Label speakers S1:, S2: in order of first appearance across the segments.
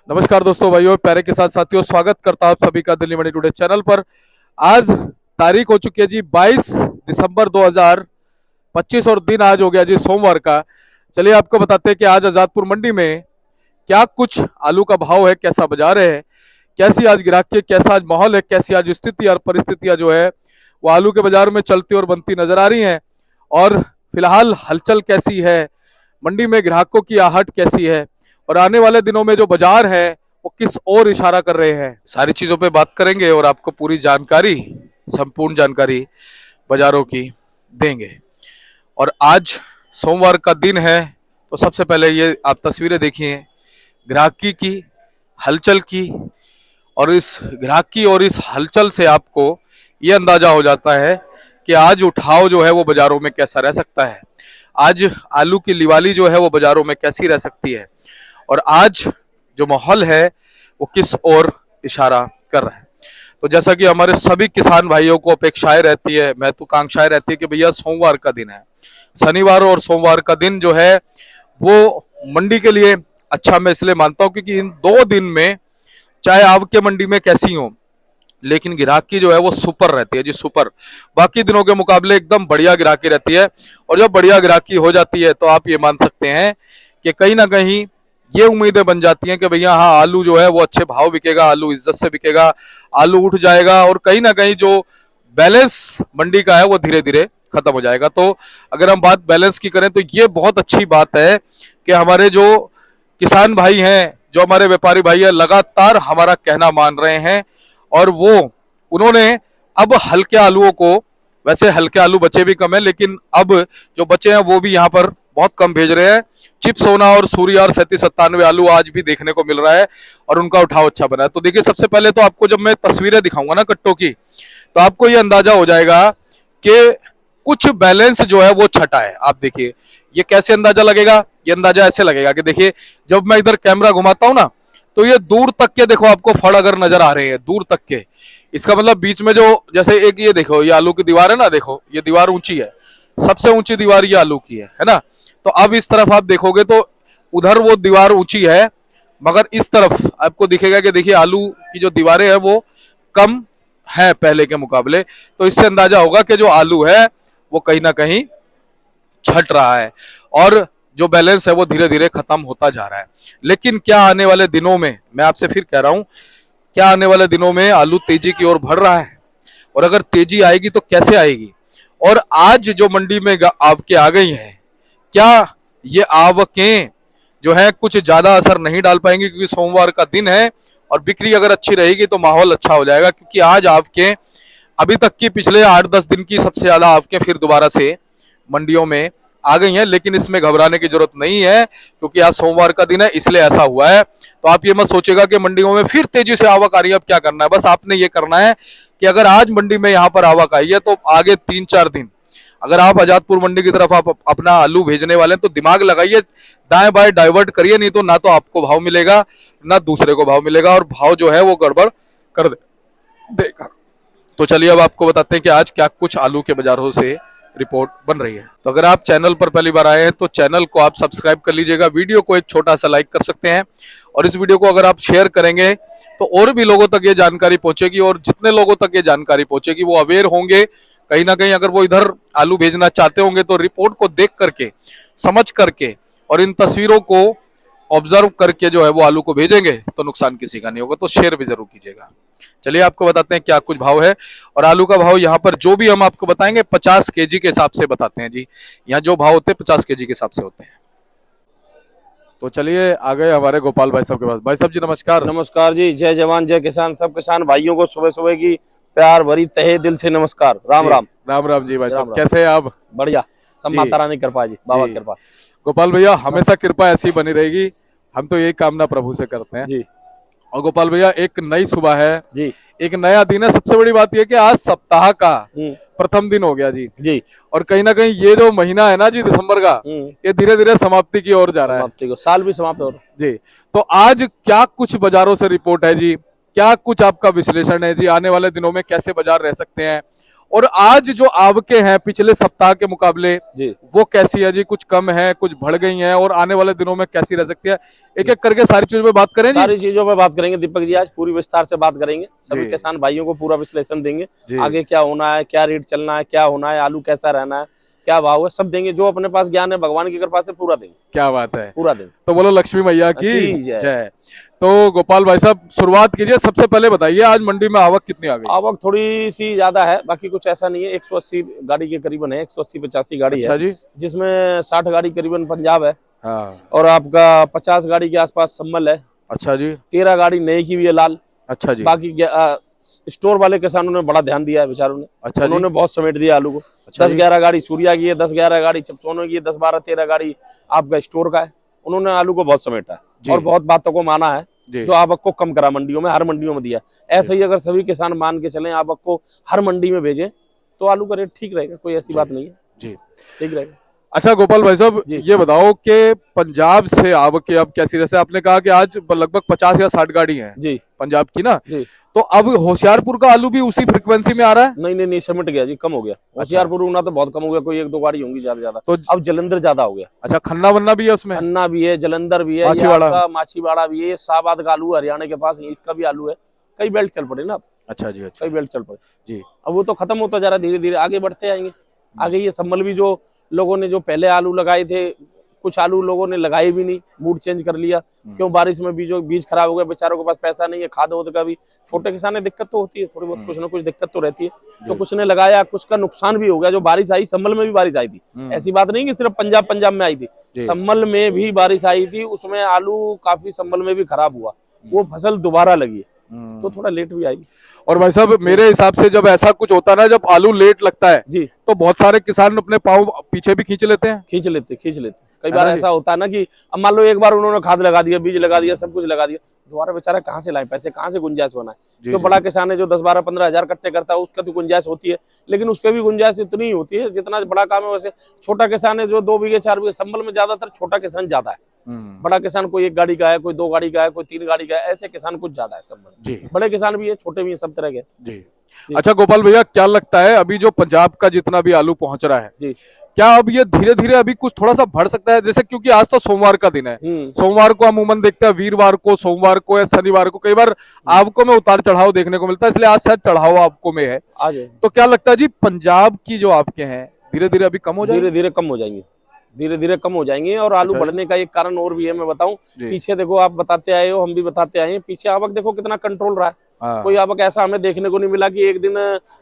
S1: नमस्कार दोस्तों, भाइयों, प्यारे के साथ साथियों, स्वागत करता हूं आप सभी का दिल्ली मनी टुडे चैनल पर। आज तारीख हो चुकी है जी 22 दिसंबर 2025 और दिन आज हो गया जी सोमवार का। चलिए आपको बताते हैं कि आज आजादपुर मंडी में क्या कुछ आलू का भाव है, कैसा बाजार है, कैसी आज ग्राहकी, कैसा आज माहौल है, कैसी आज स्थिति और परिस्थितियां जो है वो आलू के बाजार में चलती और बनती नजर आ रही हैं। और फिलहाल हलचल कैसी है, मंडी में ग्राहकों की आहट कैसी है और आने वाले दिनों में जो बाजार है वो किस ओर इशारा कर रहे हैं, सारी चीजों पे बात करेंगे और आपको पूरी जानकारी, संपूर्ण जानकारी बाजारों की देंगे। और आज सोमवार का दिन है, तो सबसे पहले ये आप तस्वीरें देखिए ग्राहकी की, हलचल की। और इस ग्राहकी और इस हलचल से आपको ये अंदाजा हो जाता है कि आज उठाव जो है वो बाजारों में कैसा रह सकता है, आज आलू की लिवाली जो है वो बाजारों में कैसी रह सकती है और आज जो माहौल है वो किस ओर इशारा कर रहा है। तो जैसा कि हमारे सभी किसान भाइयों को अपेक्षाएं रहती है, महत्वाकांक्षाएं रहती है कि भैया सोमवार का दिन है, शनिवार और सोमवार का दिन जो है वो मंडी के लिए अच्छा मैं इसलिए मानता हूं क्योंकि इन दो दिन में चाहे आपके मंडी में कैसी हो, लेकिन ग्राहकी जो है वो सुपर रहती है जी, सुपर। बाकी दिनों के मुकाबले एकदम बढ़िया ग्राहकी रहती है। और जब बढ़िया ग्राहकी हो जाती है तो आप ये मान सकते हैं कि कहीं ना कहीं ये उम्मीदें बन जाती हैं कि भैया हाँ, आलू जो है वो अच्छे भाव बिकेगा, आलू इज्जत से बिकेगा, आलू उठ जाएगा और कहीं ना कहीं जो बैलेंस मंडी का है वो धीरे धीरे खत्म हो जाएगा। तो अगर हम बात बैलेंस की करें तो ये बहुत अच्छी बात है कि हमारे जो किसान भाई हैं, जो हमारे व्यापारी भाई हैं, लगातार हमारा कहना मान रहे हैं और उन्होंने अब हल्के आलूओं को, वैसे हल्के आलू बचे भी कम है लेकिन अब जो बचे हैं वो भी यहाँ पर बहुत कम भेज रहे हैं। चिप सोना और सूर्या और 3797 आलू आज भी देखने को मिल रहा है और उनका उठाव अच्छा बना है। तो देखिए, सबसे पहले तो आपको जब मैं तस्वीरें दिखाऊंगा ना कट्टों की, तो आपको ये अंदाजा हो जाएगा कि कुछ बैलेंस जो है वो छटा है। आप देखिए ये कैसे अंदाजा लगेगा, ये अंदाजा ऐसे लगेगा कि देखिए जब मैं इधर कैमरा घुमाता हूं ना तो ये दूर तक के देखो आपको फड़ अगर नजर आ रहे हैं, दूर तक के, इसका मतलब बीच में जो, जैसे एक ये देखो ये आलू की दीवार है ना, देखो ये दीवार ऊंची है, सबसे ऊंची दीवार ये आलू की है ना। तो अब इस तरफ आप देखोगे तो उधर वो दीवार ऊंची है, मगर इस तरफ आपको दिखेगा कि देखिए आलू की जो दीवारें हैं वो कम है पहले के मुकाबले। तो इससे अंदाजा होगा कि जो आलू है वो कहीं ना कहीं छट रहा है और जो बैलेंस है वो धीरे धीरे खत्म होता जा रहा है। लेकिन क्या आने वाले दिनों में, मैं आपसे फिर कह रहा हूं, क्या आने वाले दिनों में आलू तेजी की ओर बढ़ रहा है और अगर तेजी आएगी तो कैसे आएगी। और आज जो मंडी में आवकें आ गई हैं, क्या ये आवकें जो है कुछ ज्यादा असर नहीं डाल पाएंगी क्योंकि सोमवार का दिन है और बिक्री अगर अच्छी रहेगी तो माहौल अच्छा हो जाएगा। क्योंकि आज आवकें अभी तक की पिछले 8-10 दिन की सबसे ज्यादा आवकें फिर दोबारा से मंडियों में आ गई हैं, लेकिन इसमें घबराने की जरूरत नहीं है क्योंकि आज सोमवार का दिन है इसलिए ऐसा हुआ है। तो आप ये मत सोचेगा कि मंडियों में फिर तेजी से आवक आ रही है, अब क्या करना है। बस आपने ये करना है कि अगर आज मंडी में यहाँ पर आवक आई है तो आगे 3-4 दिन अगर आप आजादपुर मंडी की तरफ आप अपना आलू भेजने वाले हैं तो दिमाग लगाइए, दाएं बाएं डाइवर्ट करिए, नहीं तो ना तो आपको भाव मिलेगा ना दूसरे को भाव मिलेगा और भाव जो है वो गड़बड़ कर देगा। तो चलिए अब आपको बताते हैं कि आज क्या कुछ आलू के बाजारों से रिपोर्ट बन रही है। तो अगर आप चैनल पर पहली बार आए हैं तो चैनल को आप सब्सक्राइब कर लीजिएगा, वीडियो को एक छोटा सा लाइक कर सकते हैं और इस वीडियो को अगर आप शेयर करेंगे तो और भी लोगों तक ये जानकारी पहुंचेगी और जितने लोगों तक ये जानकारी पहुंचेगी वो अवेयर होंगे। कहीं ना कहीं अगर वो इधर आलू भेजना चाहते होंगे तो रिपोर्ट को देख करके, समझ करके और इन तस्वीरों को ऑब्जर्व करके जो है वो आलू को भेजेंगे तो नुकसान किसी का नहीं होगा। तो शेयर भी जरूर कीजिएगा। चलिए आपको बताते हैं क्या कुछ भाव है और आलू का भाव यहाँ पर जो भी हम आपको बताएंगे 50 केजी के हिसाब से बताते हैं जी। यहाँ जो भाव होते हैं 50 केजी के हिसाब से होते हैं। तो चलिए आ गए हमारे गोपाल भाई साहब के पास। भाई साहब जी नमस्कार।
S2: नमस्कार जी, जय जवान जय किसान। सब किसान भाइयों को सुबह सुबह की प्यार भरी तहे दिल से नमस्कार। राम राम।
S1: राम राम जी। भाई साहब कैसे हैं आप?
S2: बढ़िया, सब माता रानी कृपा जी, बाबा की कृपा।
S1: गोपाल भैया हमेशा कृपा ऐसी बनी रहेगी, हम तो यही कामना प्रभु से करते हैं
S2: जी।
S1: और गोपाल भैया एक नई सुबह है
S2: जी,
S1: एक नया दिन है। सबसे बड़ी बात यह कि आज सप्ताह का प्रथम दिन हो गया जी।
S2: जी।
S1: और कहीं ना कहीं ये जो महीना है ना जी दिसंबर का, ये धीरे धीरे समाप्ति की ओर जा रहा है।
S2: समाप्ति को, साल भी समाप्त हो रहा
S1: जी। तो आज क्या कुछ बाजारों से रिपोर्ट है जी, क्या कुछ आपका विश्लेषण है जी, आने वाले दिनों में कैसे बाजार रह सकते हैं और आज जो आवकें हैं पिछले सप्ताह के मुकाबले
S2: जी
S1: वो कैसी है जी? कुछ कम है, कुछ बढ़ गई हैं, और आने वाले दिनों में कैसी रह सकती है? एक एक करके सारी चीजों पे बात करें जी।
S2: सारी चीजों पे बात करेंगे दीपक जी, आज पूरी विस्तार से बात करेंगे, सभी
S1: जी।
S2: किसान भाइयों को पूरा विश्लेषण देंगे।
S1: जी।
S2: आगे क्या होना है, क्या रेट चलना है, क्या होना है, आलू कैसा रहना है, क्या भाव है, सब देंगे। जो अपने पास ज्ञान है भगवान की कृपा से पूरा देंगे।
S1: क्या बात है,
S2: पूरा देंगे।
S1: तो बोलो लक्ष्मी मैया की
S2: की जय।
S1: जय। तो गोपाल भाई साहब शुरुआत कीजिए, सबसे पहले बताइए आज मंडी में आवक कितनी आ गई?
S2: आवक थोड़ी सी ज्यादा है, बाकी कुछ ऐसा नहीं है। 180 गाड़ी के करीबन है, 180-85 गाड़ी
S1: अच्छा
S2: है
S1: जी।
S2: जिसमें 60 गाड़ी करीबन पंजाब है
S1: हाँ।
S2: और आपका 50 गाड़ी के आसपास संभल है।
S1: अच्छा जी।
S2: 13 गाड़ी नई की भी है लाल।
S1: अच्छा जी।
S2: बाकी स्टोर वाले किसानों ने बड़ा ध्यान दिया है बेचारों ने।
S1: अच्छा जी।
S2: उन्होंने बहुत समेट दिया आलू को।
S1: अच्छा
S2: 10-11 गाड़ी सूर्या की है, 10-11 गाड़ी चपसोनो की है, 10-12-13 गाड़ी आपका स्टोर का है। उन्होंने आलू को बहुत समेटा है और बहुत बातों को माना है, जो आवक को कम करा मंडियों में, हर मंडियों में दिया। ऐसे ही अगर सभी किसान मान के चलें, आवक को हर मंडी में भेजें तो आलू का रेट ठीक रहेगा, कोई ऐसी बात नहीं है
S1: जी,
S2: ठीक रहेगा।
S1: अच्छा गोपाल भाई साहब ये बताओ कि पंजाब से आवक अब कैसी? जैसे आपने कहा कि आज लगभग 50 या 60 गाड़ी हैं
S2: जी
S1: पंजाब की ना
S2: जी,
S1: तो अब होशियारपुर का आलू भी उसी फ्रीक्वेंसी में आ रहा है?
S2: नहीं सिमट गया जी, कम हो गया। होशियारपुर उना तो बहुत कम हो गया, कोई 1-2 गाड़ी होंगी ज्यादा। तो अब जलंधर ज्यादा हो गया।
S1: अच्छा, खन्ना वन्ना भी है उसमें?
S2: खन्ना भी है, जलंधर भी है, माछीवाड़ा भी है, शाहबाद का आलू हरियाणा के पास, इसका भी आलू है। कई बेल्ट चल पड़े ना।
S1: अच्छा जी। अच्छा,
S2: कई बेल्ट चल पड़े
S1: जी।
S2: अब वो तो खत्म होता जा रहा है, धीरे धीरे आगे बढ़ते आएंगे। आगे ये संभल भी, जो लोगों ने जो पहले आलू लगाए थे, कुछ आलू लोगों ने लगाए भी नहीं, मूड चेंज कर लिया। क्यों? बारिश में बीज खराब हो गए, बेचारों के पास पैसा नहीं है, खाद वोद का भी। छोटे किसान है, दिक्कत तो होती है थोड़ी बहुत, कुछ ना कुछ दिक्कत तो रहती है। तो कुछ ने लगाया, कुछ का नुकसान भी हो गया। जो बारिश आई, संभल में भी बारिश आई थी, ऐसी बात नहीं कि सिर्फ पंजाब में आई थी, संभल में भी बारिश आई थी। उसमें आलू काफी संभल में भी खराब हुआ, वो फसल दोबारा लगी है, तो थोड़ा लेट भी आई।
S1: और भाई साहब मेरे हिसाब से जब ऐसा कुछ होता है ना, जब आलू लेट लगता है
S2: जी,
S1: तो बहुत सारे किसान अपने पाँव पीछे भी खींच लेते हैं।
S2: खींच लेते कई बार ऐसा होता है ना कि अब मान लो एक बार उन्होंने खाद लगा दिया, बीज लगा दिया, सब कुछ लगा दिया, दोबारा बेचारा कहाँ से लाए पैसे, कहाँ से गुंजाइश बनाए? जो बड़ा किसान है, जो 10-12-15 हजार कट्टे करता है, उसका तो गुंजाइश होती है, लेकिन उसपे भी गुंजाइश इतनी ही होती है जितना बड़ा काम है। वैसे छोटा किसान है जो 2 बीघे 4 बीघे, संभल में ज्यादातर छोटा किसान ज्यादा है। बड़ा किसान कोई 1 गाड़ी का है, कोई 2 गाड़ी का है, कोई 3 गाड़ी का है, ऐसे किसान कुछ ज्यादा है संभल। बड़े किसान भी है, छोटे भी है, सब तरह के
S1: जी। अच्छा गोपाल भैया, क्या लगता है अभी जो पंजाब का जितना भी आलू पहुंच रहा है
S2: जी,
S1: क्या अब ये धीरे धीरे अभी कुछ थोड़ा सा बढ़ सकता है? जैसे क्योंकि आज तो सोमवार का दिन है, सोमवार को अमूमन देखते हैं, वीरवार को, सोमवार को या शनिवार को कई बार आवकों में उतार चढ़ाव देखने को मिलता है, इसलिए आज शायद चढ़ाव आवकों में है। तो क्या लगता है जी पंजाब की जो आवकें हैं धीरे धीरे अभी कम हो जाएंगी?
S2: धीरे धीरे कम हो जाएंगी, धीरे धीरे कम हो जाएंगे। और आलू बढ़ने का एक कारण और भी है, मैं बताऊं। पीछे देखो, आप बताते आए हो, हम भी बताते आए हैं, पीछे आवक देखो कितना कंट्रोल रहा है। कोई आवक ऐसा हमें देखने को नहीं मिला कि एक दिन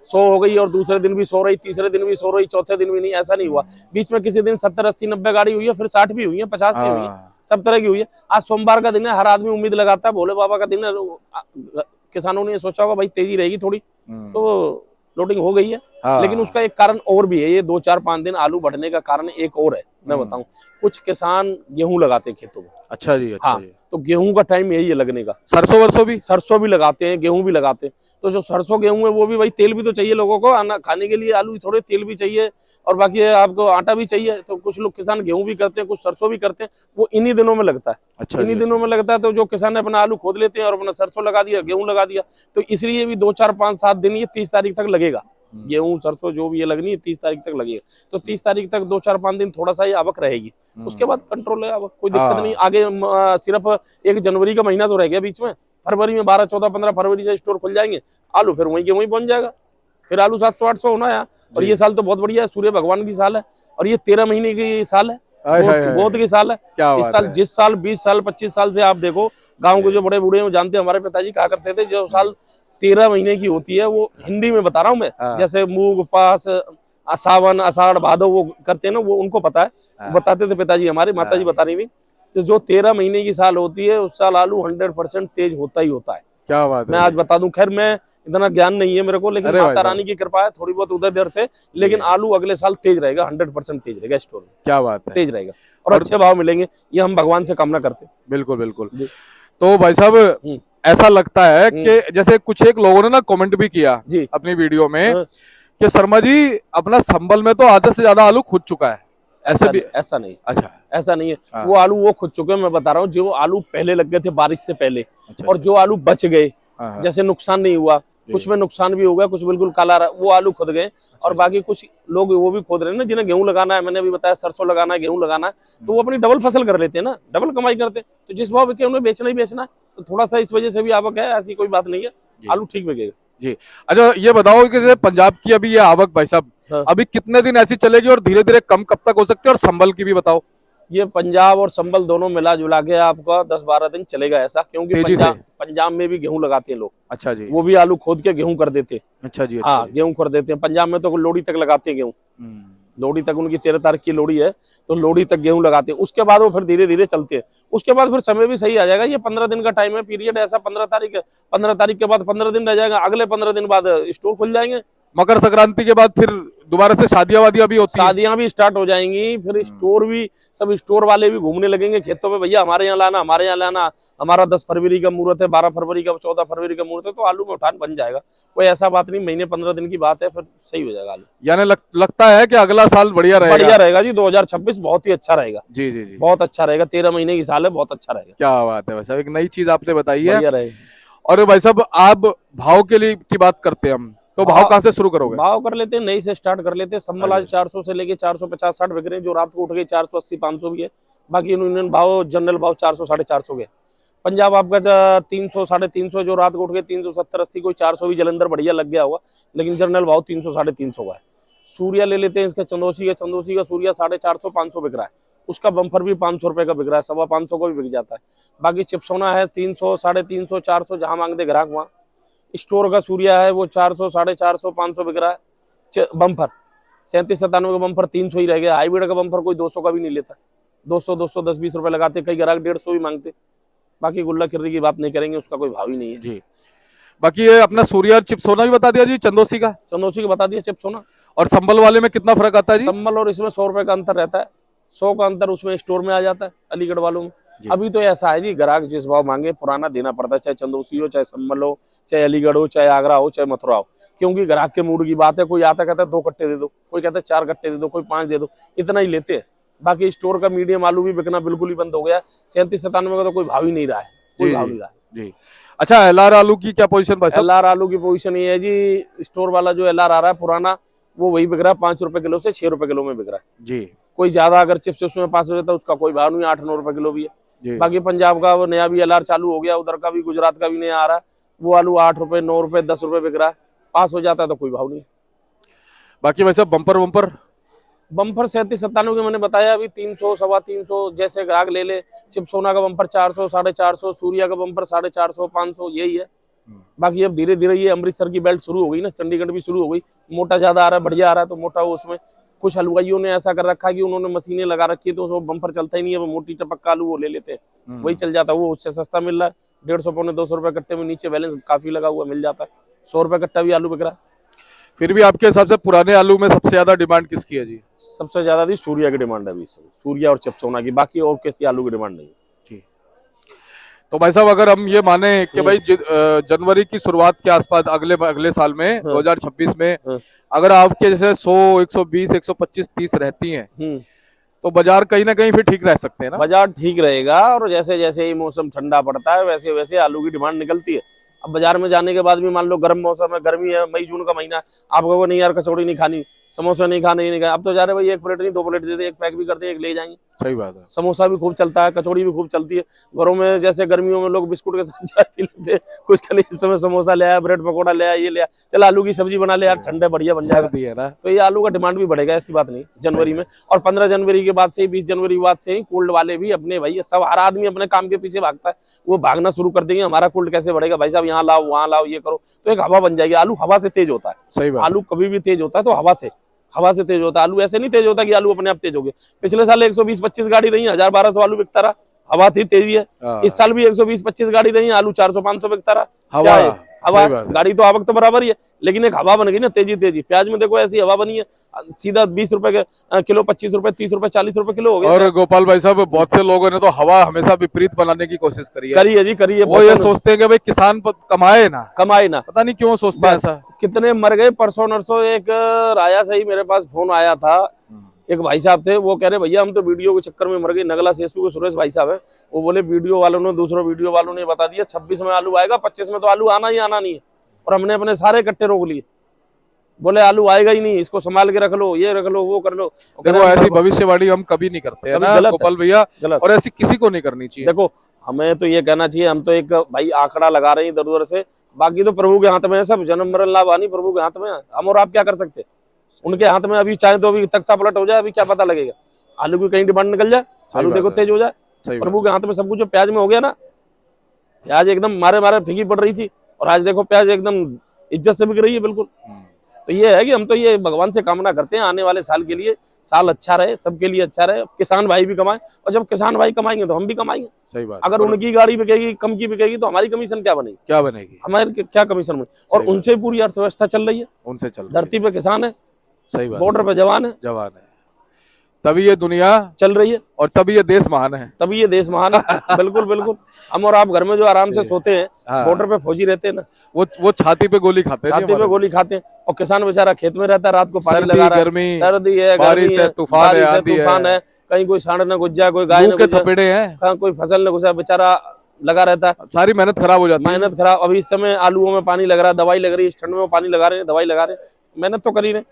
S2: 100 हो गई और दूसरे दिन भी 100 रही, तीसरे दिन भी 100 रही, चौथे दिन भी नहीं, ऐसा नहीं हुआ। बीच में किसी दिन 70, 80, 90 गाड़ी हुई है, फिर 60 भी हुई है, 50 भी हुई है, सब तरह की हुई है। आज सोमवार का दिन है, हर आदमी उम्मीद लगाता है, भोले बाबा का दिन है। किसानों ने सोचा होगा भाई तेजी रहेगी थोड़ी, तो लोडिंग हो गई है। लेकिन उसका एक कारण और भी है, ये 2-4-5 दिन आलू बढ़ने का कारण एक और है, मैं बताऊं। कुछ किसान गेहूं लगाते हैं खेतों में।
S1: अच्छा जी। अच्छा जी।
S2: तो गेहूं का टाइम यही है लगने का। सरसों भी लगाते हैं, गेहूं भी लगाते हैं। तो जो सरसों गेहूं है वो भी भाई, तेल भी तो चाहिए लोगों को, आना खाने के लिए आलू थोड़े तेल भी चाहिए, और बाकी आपको आटा भी चाहिए। तो कुछ लोग किसान गेहूं भी करते हैं, कुछ सरसों भी करते हैं, वो इन्हीं दिनों में लगता है।
S1: अच्छा,
S2: इन्हीं दिनों में लगता है। तो जो किसान ने अपना आलू खोद लेते हैं और अपना सरसों लगा दिया, गेहूं लगा दिया, तो इसलिए भी 2-4-5-7 दिन, ये 30 तारीख तक लगेगा। गेहूं सरसों जो भी ये लगनी है 30 तारीख तक लगेगा। तो 30 तारीख तक 2-4-5 दिन थोड़ा सा ये आवक रहेगी, उसके बाद कंट्रोल है, आवक कोई दिक्कत नहीं। आगे सिर्फ 1 जनवरी का महीना तो रह गया बीच में, फरवरी में 12, 14, 15 फरवरी से स्टोर खुल जाएंगे, आलू फिर वहीं के वहीं पहुंच जाएगा। फिर आलू 700-800 होना है। और ये साल तो बहुत बढ़िया है, सूर्य भगवान की साल है, और ये 13 महीने की साल है, बहुत की साल है। इस साल, जिस साल 20 साल 25 साल से आप देखो, गाँव के जो बड़े बूढ़े जानते हैं, हमारे पिताजी कहा करते थे, जो साल 13 महीने की होती है, वो हिंदी में बता रहा हूँ मैं, जैसे मूंग, पास, सावन, आषाढ़, भादो वो करते हैं ना, वो उनको पता है, बताते थे पिताजी हमारे, माताजी बता रही थी। तो जो 13 महीने की साल होती है, उस साल आलू 100% तेज होता ही होता है।
S1: क्या बात है,
S2: मैं आज बता दूं। खैर मैं इतना ज्ञान नहीं है मेरे को, लेकिन माता रानी की कृपा है, थोड़ी बहुत उधर इधर से, लेकिन आलू अगले साल तेज रहेगा, 100% तेज रहेगा स्टोर में।
S1: क्या बात है,
S2: तेज रहेगा और अच्छे भाव मिलेंगे, ये हम भगवान से कामना करते हैं।
S1: बिल्कुल बिल्कुल। तो भाई साहब ऐसा लगता है कि जैसे कुछ एक लोगों ने ना कमेंट भी किया जी अपनी वीडियो में कि शर्मा जी अपना संभल में तो आधे से ज्यादा आलू खुद चुका है, ऐसे भी? ऐसा नहीं।
S2: अच्छा, ऐसा नहीं है। वो आलू वो खुद चुके हैं, मैं बता रहा हूँ। जो आलू पहले लग गए थे बारिश से पहले, और जो आलू बच गए, जैसे नुकसान नहीं हुआ, कुछ में नुकसान भी हो गया, कुछ बिल्कुल काला वो आलू खुद गए। और बाकी कुछ लोग वो भी खोद रहे हैं ना, जिन्हें गेहूं लगाना है, मैंने अभी बताया सरसों लगाना है, गेहूं लगाना है, तो वो अपनी डबल फसल कर लेते हैं ना, डबल कमाई करते हैं। तो जिस भाव बिके उन्हें बेचना ही बेचना है, तो थोड़ा सा इस वजह से भी आवक है, ऐसी कोई बात नहीं है, आलू ठीक बिकेगा
S1: जी। अच्छा ये बताओ कि जैसे पंजाब की अभी ये आवक भाई साहब,
S2: हाँ।
S1: अभी कितने दिन ऐसी चलेगी और धीरे धीरे कम कब तक हो सकती है, और संभल की भी बताओ।
S2: ये पंजाब और संभल दोनों मिला जुला के आपका 10-12 दिन चलेगा ऐसा, क्योंकि
S1: तेजी से।
S2: पंजाब में भी गेहूं लगाते हैं लोग।
S1: अच्छा जी।
S2: वो भी आलू खोद के गेहूं कर देते हैं।
S1: अच्छा जी। अच्छा
S2: हाँ,
S1: जी।
S2: गेहूं कर देते हैं पंजाब में, तो लोहड़ी तक लगाते हैं गेहूं। लोहड़ी तक उनकी 13 तारीख की लोहड़ी है, तो लोहड़ी तक गेहूं लगाते हैं। उसके बाद वो फिर धीरे धीरे चलते हैं। उसके बाद फिर समय भी सही आ जाएगा। ये 15 दिन का टाइम है, पीरियड ऐसा 15 तारीख है। 15 तारीख के बाद 15 दिन रह जाएगा, अगले 15 दिन बाद स्टोर खुल जाएंगे।
S1: मकर संक्रांति के बाद फिर दोबारा से शादियां वादियां भी होती हैं।
S2: शादियां भी स्टार्ट हो जाएंगी, फिर स्टोर भी, सब स्टोर वाले भी घूमने लगेंगे खेतों में, भैया हमारे यहाँ लाना, हमारे यहाँ लाना। हमारा 10 फरवरी का मुहूर्त है, 12 फरवरी का, 14 फरवरी का मुहूर्त है, तो आलू में उठान बन जाएगा। कोई ऐसा बात नहीं, महीने 15 दिन की बात है, फिर सही हो जाएगा आलू।
S1: यानी लगता है कि अगला साल बढ़िया रहेगा।
S2: बढ़िया रहेगा जी, 2026 बहुत ही अच्छा रहेगा।
S1: जी जी जी,
S2: बहुत अच्छा रहेगा, 13 महीने की साल है, बहुत अच्छा रहेगा।
S1: क्या बात है भाई साहब, एक नई चीज आपने बताई है।
S2: बढ़िया रहेगा।
S1: और भाई साहब आप भाव के लिए की बात करते हैं हम, तो भाव कहाँ से शुरू करोगे?
S2: भाव कर लेते हैं, नई से स्टार्ट कर लेते हैं। संभल आज 400 से लेके 450-60 बिक रहे हैं, जो रात को उठ गए 480-500 भी है। बाकी यूनियन भाव, जनरल भाव 400-450 के। पंजाब आपका 300 350, जो रात को उठ गए 370-80, कोई 400 भी जलंधर बढ़िया लग गया होगा, लेकिन जनरल भाव 300-350 का है। सूर्या ले लेते हैं इसका, चंदोसी का सूर्या 450-500 बिक रहा है। उसका बम्फर भी 500 रुपए का बिक रहा है, 525 का भी बिक जाता है। बाकी चिपसोना है 300, 350, 400, जहां मांगते ग्राहक वहां। स्टोर का सूर्या है वो 400, 450, 500 बिक रहा है। बम्फर 37-97 का बम्फर 300 ही रह गया। हाइब्रिड का बम्फर कोई 200 का भी नहीं लेता, 210-20 रुपए लगाते, कई ग्राहक 150 भी मांगते। बाकी गुल्ला किर्री की बात नहीं करेंगे, उसका कोई भाव ही नहीं है
S1: जी। बाकी ये अपना सूर्या और चिपसोना भी बता दिया जी, चंदोसी का
S2: बता दिया, चिपसोना।
S1: और संभल वाले में कितना फर्क आता है जी?
S2: संभल और इसमें 100 रुपए का अंतर रहता है। 100 का अंतर उसमें स्टोर में आ जाता है, अलीगढ़ वालों में। अभी तो ऐसा है जी, ग्राहक जिस भाव मांगे पुराना देना पड़ता है, चाहे चंदोसी हो, चाहे संभल हो, चाहे अलीगढ़ हो, चाहे आगरा हो, चाहे मथुरा हो। क्योंकि ग्राहक के मूड की बात है, कोई आता कहता है 2 कट्टे दे दो, कोई कहता है 4 कट्टे दे दो, कोई 5 दे दो, इतना ही लेते हैं। बाकी स्टोर का मीडियम आलू भी बिकना बिल्कुल ही बंद हो गया। 37-97 का तो कोई भाव ही नहीं रहा है, कोई भाव नहीं रहा है
S1: जी। अच्छा एलआर आलू की क्या पोजीशन भाई साहब?
S2: एलआर आलू की पोजीशन ये है जी, स्टोर वाला जो एलआर आ रहा है पुराना, वो वही बिक रहा है 5 रुपए किलो से 6 रुपए किलो में बिक रहा है
S1: जी।
S2: कोई ज्यादा अगर चिप्स उसमें पास हो जाता है, उसका कोई भाव नहीं, 8-9 रुपए किलो भी है। बाकी पंजाब का वो नया भी एलआर चालू हो गया, उधर का भी, गुजरात का भी नया आ रहा है, वो आलू 8 रुपए, 9 रुपए, 10 रुपए बिक रहा है। पास हो जाता है तो कोई भाव नहीं।
S1: बाकी वैसे बम्पर वम्पर
S2: बम्पर 37-97 के मैंने बताया, अभी 300, 350 जैसे ग्राहक ले ले। चिपसोना का बम्पर 400, 450, सूर्या का बम्पर 450, 500, यही है। बाकी अब धीरे धीरे ये अमृतसर की बेल्ट शुरू हो गई ना, चंडीगढ़ भी शुरू हो गई, मोटा ज्यादा आ रहा है, बढ़िया आ रहा है, तो मोटा उसमें कुछ हलवाइयों ने ऐसा कर रखा है कि उन्होंने मशीनें लगा रखी है, तो वो बम्पर चलता ही नहीं है, वो मोटी टपक आलू वो ले लेते हैं, वही चल जाता है, वो उससे सस्ता मिल रहा है। 150-200 रुपए कट्टे में, नीचे बैलेंस काफी लगा हुआ मिल जाता है। 100 रुपए कट्टा भी आलू बिक रहा है।
S1: फिर भी आपके हिसाब से पुराने आलू में सबसे ज्यादा डिमांड किसकी है जी?
S2: सबसे ज्यादा थी सूर्या की डिमांड है अभी, सूर्या और चिपसोना की, बाकी और किसी आलू की डिमांड नहीं है।
S1: तो भाई साहब अगर हम ये माने कि भाई जनवरी की शुरुआत के आसपास अगले साल में 2026 में अगर आपके जैसे 100, 120, 125, 30 रहती हैं, तो बाजार कहीं ना कहीं फिर ठीक रह सकते हैं ना?
S2: बाजार ठीक रहेगा, और जैसे जैसे ही मौसम ठंडा पड़ता है वैसे वैसे आलू की डिमांड निकलती है। अब बाजार में जाने के बाद भी मान लो गर्म मौसम है, गर्मी है, मई जून का महीना, आप कहोगे नहीं यार कचौड़ी नहीं खानी, समोसा नहीं खाने, नहीं खाना, अब तो जा रहे भाई 1 प्लेट नहीं 2 प्लेट दे दे, 1 पैक भी कर दे, 1 ले जाएंगे।
S1: सही बात है।
S2: समोसा भी खूब चलता है, कचौड़ी भी खूब चलती है। घरों में जैसे गर्मियों में लोग बिस्कुट के साथ चाय पी लेते हैं, कुछ खाली इस समय समोसा ले आया, ब्रेड पकौड़ा ले आया, ये ले आया, चल आलू की सब्जी बना ले यार, ठंडे बढ़िया बन जाएगा ना, तो ये आलू का डिमांड भी बढ़ेगा, ऐसी बात नहीं जनवरी में। और 15 जनवरी के बाद से ही, 20 जनवरी के बाद से ही कोल्ड वाले भी अपने, भाई सब हर आदमी अपने काम के पीछे भागता है, वो भागना शुरू कर देंगे, हमारा कोल्ड कैसे बढ़ेगा भाई साहब, यहाँ लाओ वहाँ लाओ, ये करो, तो एक हवा बन जाएगी। आलू हवा से तेज होता है।
S1: सही बात।
S2: आलू कभी भी तेज होता है तो हवा से तेज होता है। आलू ऐसे नहीं तेज होता कि आलू अपने आप तेज हो गए। पिछले साल 120-25 गाड़ी रही, 1000-1200 आलू बिकता रहा, हवा थी, तेजी है। इस साल भी 120-25 गाड़ी रही, आलू 400-500 बिकता रहा। क्या है? हवा। गाड़ी तो आवक तो बराबर ही है, लेकिन एक हवा बन गई ना, तेजी। प्याज में देखो ऐसी हवा बनी है, सीधा 20 रुपए के किलो, 25 रुपए, 30 रुपए, 40 रुपए किलो हो गया।
S1: और गोपाल भाई साहब बहुत से लोगों ने तो हवा हमेशा विपरीत बनाने की कोशिश करी है
S2: जी, करी है।
S1: वो ये सोचते हैं कि भाई किसान कमाए ना, पता नहीं क्यों सोचते हैं ऐसा।
S2: कितने मर गए परसों नरसों। एक राया से ही मेरे पास फोन आया था, एक भाई साहब थे, वो कह रहे भैया हम तो वीडियो के चक्कर में मर गए। नगला सेसू के सुरेश भाई साहब है, वो बोले वीडियो वालों ने, दूसरों वीडियो वालों ने बता दिया 26 में आलू आएगा, 25 में तो आलू आना ही आना नहीं है। और हमने अपने सारे कट्टे रोक लिए, बोले आलू आएगा ही नहीं, इसको संभाल के रख लो, ये रख लो, वो कर लो।
S1: देखो ऐसी भविष्यवाणी हम कभी नहीं करते हैं ना गोपाल भैया,
S2: गलत।
S1: और ऐसी किसी को नहीं करनी चाहिए।
S2: देखो हमें तो ये कहना चाहिए, हम तो एक भाई आंकड़ा लगा रहे हैं इधर उधर से, बाकी तो प्रभु के हाथ में है सब, जन्म मरण लाभ हानि प्रभु के हाथ में है। हम और आप क्या कर सकते हैं, उनके हाथ में। अभी चाहे तो अभी तख्ता पलट हो जाए, अभी क्या पता लगेगा, आलू की कहीं डिमांड निकल जाए, आलू देखो तेज हो जाए। प्रभु के हाथ में सब कुछ। जो प्याज में हो गया ना, प्याज एकदम मारे मारे फीकी पड़ रही थी, और आज देखो प्याज एकदम इज्जत से बिक रही है बिल्कुल। तो ये है कि हम तो ये भगवान से कामना करते हैं आने वाले साल के लिए, साल अच्छा रहे, सबके लिए अच्छा रहे, किसान भाई भी कमाए, और जब किसान भाई कमाएंगे तो हम भी कमाएंगे।
S1: सही बात।
S2: अगर उनकी गाड़ी बिकेगी, कम की बिकेगी, तो हमारी कमीशन क्या बनेगी?
S1: क्या बनेगी?
S2: हमारे क्या कमीशन बनेगी? और उनसे पूरी अर्थव्यवस्था चल रही है,
S1: उनसे चल।
S2: धरती पे किसान है,
S1: सही बात,
S2: बॉर्डर पे जवान है,
S1: जवान है, तभी ये दुनिया
S2: चल रही है,
S1: और तभी ये देश महान है,
S2: तभी ये देश महान है। बिल्कुल बिल्कुल। हम और आप घर में जो आराम से सोते हैं, बॉर्डर पे फौजी रहते हैं ना,
S1: वो छाती पे गोली खाते हैं,
S2: छाती पे गोली खाते हैं, और किसान बेचारा खेत में रहता है, रात को पानी लगा रहा है,
S1: गर्मी,
S2: सर्दी है,
S1: बारिश है, तूफान है,
S2: कहीं कोई सांड न घुस जाए, कोई गाय न
S1: के थपेड़े हैं,
S2: कहीं कोई फसल न घुसा, बेचारा लगा रहता है,
S1: सारी मेहनत खराब हो जाती है।
S2: मेहनत खराब। अभी इस समय आलूओं में पानी लग रहा है, दवाई लग रही है, इस ठंड में पानी लगा रहे हैं, दवाई लगा रहे हैं, मेहनत तो कर ही रहे।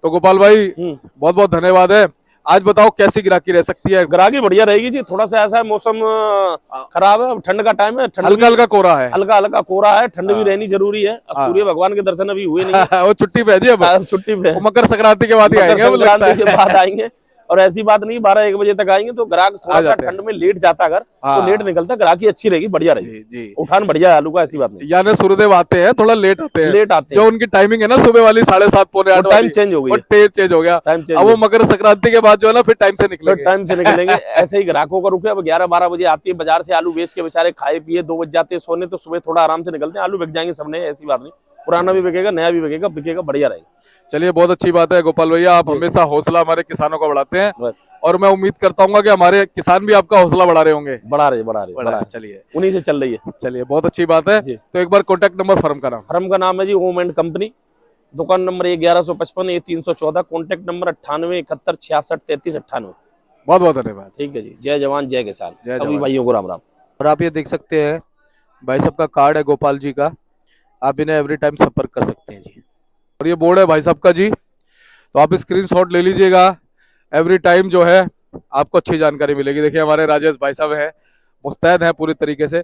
S1: तो गोपाल भाई बहुत बहुत धन्यवाद है। आज बताओ कैसी ग्राहकी रह सकती है?
S2: ग्राहकी बढ़िया रहेगी जी, थोड़ा सा ऐसा है मौसम खराब है, ठंड का टाइम है,
S1: हल्का हल्का कोहरा है,
S2: हल्का हल्का कोहरा है, ठंड भी रहनी जरूरी है। सूर्य भगवान के दर्शन अभी हुए नहीं,
S1: वो छुट्टी पे है जी, अब
S2: छुट्टी पे,
S1: मकर संक्रांति के बाद ही आएंगे,
S2: संक्रांति के बाद आएंगे। और ऐसी बात नहीं 12-1 बजे तक आएंगे, तो ग्राहक थोड़ा सा ठंड में लेट जाता, अगर तो लेट निकलता, ग्राहकी अच्छी रहेगी, बढ़िया रहेगी जी। उठान बढ़िया है आलू का, ऐसी बात नहीं।
S1: यानी सूर्यदेव आते हैं थोड़ा लेट आते हैं,
S2: लेट आते
S1: हैं, जो उनकी टाइमिंग है ना सुबह वाली 7:30 पौने 8
S2: टाइम चेंज हो गई,
S1: टाइम चेंज हो गया। अब वो मकर संक्रांति के बाद जो है ना फिर टाइम से निकलेंगे,
S2: टाइम से निकलेंगे। ऐसे ही ग्राहकों का रुके। अब 11-12 बजे आती है बाजार से आलू बेच के, बेचारे खाए पिए 2 बज जाते हैं सोने, तो सुबह थोड़ा आराम से निकलते हैं, आलू बिक जाएंगे सबने, ऐसी बात नहीं। पुराना भी बिकेगा, नया भी बिकेगा, बिकेगा, बढ़िया रहेगा।
S1: चलिए बहुत अच्छी बात है गोपाल भैया, आप हमेशा हौसला हमारे किसानों का बढ़ाते हैं, और मैं उम्मीद करता हूँ कि हमारे किसान भी आपका हौसला बढ़ा रहे होंगे।
S2: बढ़ा रहे।
S1: चलिए
S2: उन्हीं से चल रही है।
S1: चलिए बहुत अच्छी बात है। तो एक बार कॉन्टैक्ट नंबर फर्म का नाम?
S2: फर्म का नाम है जी होम एंड कंपनी, दुकान नंबर 1155 A314, कॉन्टैक्ट नंबर 9871663398।
S1: बहुत बहुत धन्यवाद।
S2: ठीक है जी। जय जवान जय किसान, सभी भाइयों को राम राम।
S1: और आप ये देख सकते हैं भाई साहब का कार्ड है गोपाल जी का, आप इन्हें एवरी टाइम संपर्क कर सकते हैं जी। और ये बोर्ड है भाई साहब का जी, तो आप स्क्रीनशॉट ले लीजिएगा, एवरी टाइम जो है आपको अच्छी जानकारी मिलेगी। देखिए हमारे राजेश भाई साहब हैं, मुस्तैद हैं पूरी तरीके से।